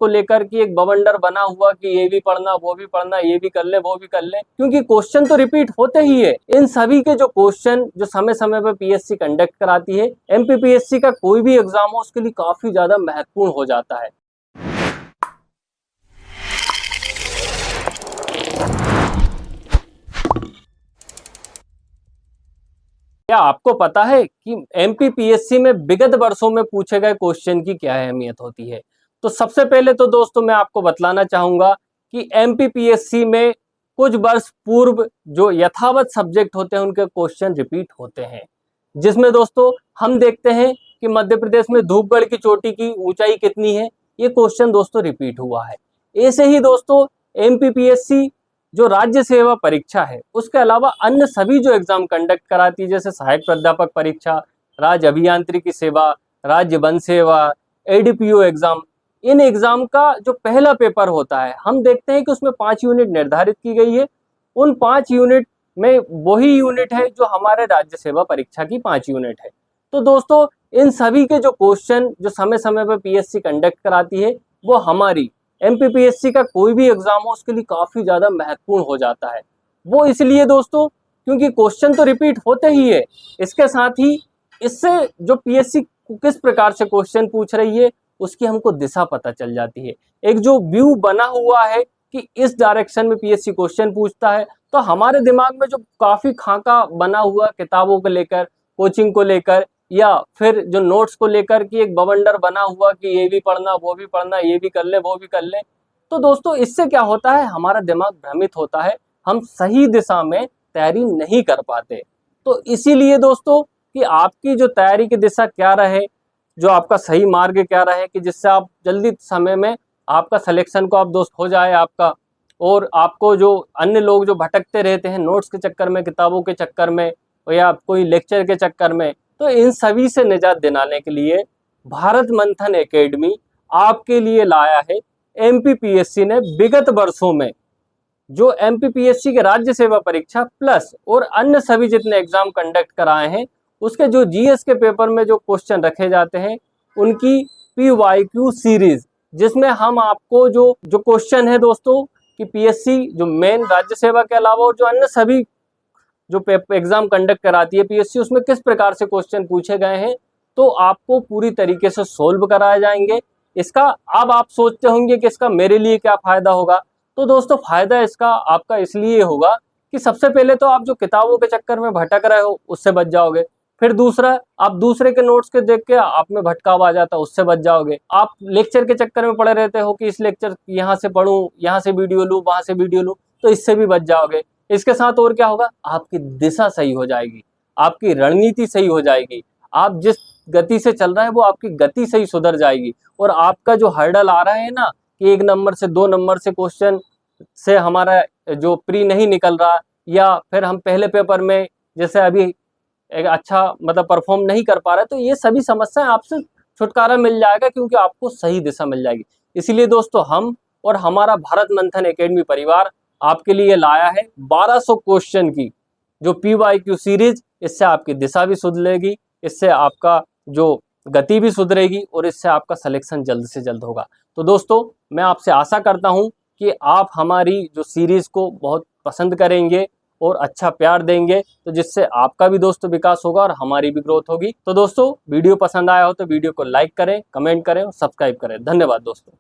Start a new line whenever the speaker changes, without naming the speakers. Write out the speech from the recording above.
को लेकर कि एक बवंडर बना हुआ कि ये भी पढ़ना, वो भी पढ़ना, ये भी कर ले, वो भी कर ले, क्योंकि क्वेश्चन तो रिपीट होते ही है। इन सभी के जो क्वेश्चन जो समय समय पर पीएससी कंडक्ट कराती है, एमपीपीएससी का कोई भी एग्जाम हो उसके लिए काफी ज्यादा महत्वपूर्ण हो जाता है। क्या आपको पता है कि एमपीपीएससी में विगत वर्षों में पूछे गए क्वेश्चन की क्या अहमियत होती है? तो सबसे पहले तो दोस्तों मैं आपको बतलाना चाहूंगा कि एमपीपीएससी में कुछ वर्ष पूर्व जो यथावत सब्जेक्ट होते हैं उनके क्वेश्चन रिपीट होते हैं, जिसमें दोस्तों हम देखते हैं कि मध्य प्रदेश में धूपगढ़ की चोटी की ऊंचाई कितनी है, ये क्वेश्चन दोस्तों रिपीट हुआ है। ऐसे ही दोस्तों एमपीपीएससी जो राज्य सेवा परीक्षा है उसके अलावा अन्य सभी जो एग्जाम कंडक्ट कराती है, जैसे सहायक प्राध्यापक परीक्षा, राज्य अभियांत्रिकी सेवा, राज्य वन सेवा, एडीपीओ एग्जाम, इन एग्जाम का जो पहला पेपर होता है हम देखते हैं कि उसमें 5 यूनिट निर्धारित की गई है। उन 5 यूनिट में वही यूनिट है जो हमारे राज्य सेवा परीक्षा की 5 यूनिट है। तो दोस्तों इन सभी के जो क्वेश्चन जो समय समय पर पीएससी कंडक्ट कराती है वो हमारी एमपीपीएससी का कोई भी एग्जाम हो उसके लिए काफी ज्यादा महत्वपूर्ण हो जाता है। वो इसलिए दोस्तों क्योंकि क्वेश्चन तो रिपीट होते ही है, इसके साथ ही इससे जो पीएससी किस प्रकार से क्वेश्चन पूछ रही है उसकी हमको दिशा पता चल जाती है। एक जो व्यू बना हुआ है कि इस डायरेक्शन में पीएससी क्वेश्चन पूछता है, तो हमारे दिमाग में जो काफी खाका बना हुआ किताबों को लेकर, कोचिंग को लेकर, या फिर जो नोट्स को लेकर कि एक बवंडर बना हुआ कि ये भी पढ़ना, वो भी पढ़ना, ये भी कर ले, वो भी कर ले, तो दोस्तों इससे क्या होता है, हमारा दिमाग भ्रमित होता है, हम सही दिशा में तैयारी नहीं कर पाते। तो इसीलिए दोस्तों कि आपकी जो तैयारी की दिशा क्या रहे, जो आपका सही मार्ग क्या रहे, कि जिससे आप जल्दी समय में आपका सिलेक्शन को आप दोस्त हो जाए आपका, और आपको जो अन्य लोग जो भटकते रहते हैं नोट्स के चक्कर में, किताबों के चक्कर में, या कोई लेक्चर के चक्कर में, तो इन सभी से निजात दिलाने के लिए भारत मंथन एकेडमी आपके लिए लाया है। एमपीपीएससी ने विगत वर्षों में जो एमपीपीएससी के राज्य सेवा परीक्षा प्लस और अन्य सभी जितने एग्जाम कंडक्ट कराए हैं उसके जो जीएस के पेपर में जो क्वेश्चन रखे जाते हैं उनकी पीवाईक्यू सीरीज, जिसमें हम आपको जो क्वेश्चन है दोस्तों कि पीएससी जो मेन राज्य सेवा के अलावा और जो अन्य सभी जो एग्जाम कंडक्ट कराती है पीएससी उसमें किस प्रकार से क्वेश्चन पूछे गए हैं, तो आपको पूरी तरीके से सोल्व कराए जाएंगे। इसका अब आप सोचते होंगे कि इसका मेरे लिए क्या फायदा होगा, तो दोस्तों फायदा इसका आपका इसलिए होगा कि सबसे पहले तो आप जो किताबों के चक्कर में भटक रहे हो उससे बच जाओगे। फिर दूसरा, आप दूसरे के नोट्स के देख के आप में भटकाव आ जाता है उससे बच जाओगे। आप लेक्चर के चक्कर में पड़े रहते हो कि इस लेक्चर यहाँ से पढ़ूं, यहाँ से वीडियो लूं, वहां से वीडियो लूं, तो इससे भी बच जाओगे। इसके साथ और क्या होगा, आपकी दिशा सही हो जाएगी, आपकी रणनीति सही हो जाएगी, आप जिस गति से चल रहा है वो आपकी गति सही सुधर जाएगी, और आपका जो हर्डल आ रहा है ना कि 1 नंबर से 2 नंबर से क्वेश्चन से हमारा जो प्री नहीं निकल रहा, या फिर हम पहले पेपर में जैसे अभी एक अच्छा मतलब परफॉर्म नहीं कर पा रहे, तो ये सभी समस्याएं आपसे छुटकारा मिल जाएगा क्योंकि आपको सही दिशा मिल जाएगी। इसीलिए दोस्तों हम और हमारा भारत मंथन एकेडमी परिवार आपके लिए लाया है 1200 क्वेश्चन की जो पीवाईक्यू सीरीज। इससे आपकी दिशा भी सुधरेगी, इससे आपका जो गति भी सुधरेगी और इससे आपका सिलेक्शन जल्द से जल्द होगा। तो दोस्तों मैं आपसे आशा करता हूं कि आप हमारी जो सीरीज को बहुत पसंद करेंगे और अच्छा प्यार देंगे, तो जिससे आपका भी दोस्तों विकास होगा और हमारी भी ग्रोथ होगी। तो दोस्तों वीडियो पसंद आया हो तो वीडियो को लाइक करें, कमेंट करें और सब्सक्राइब करें। धन्यवाद दोस्तों।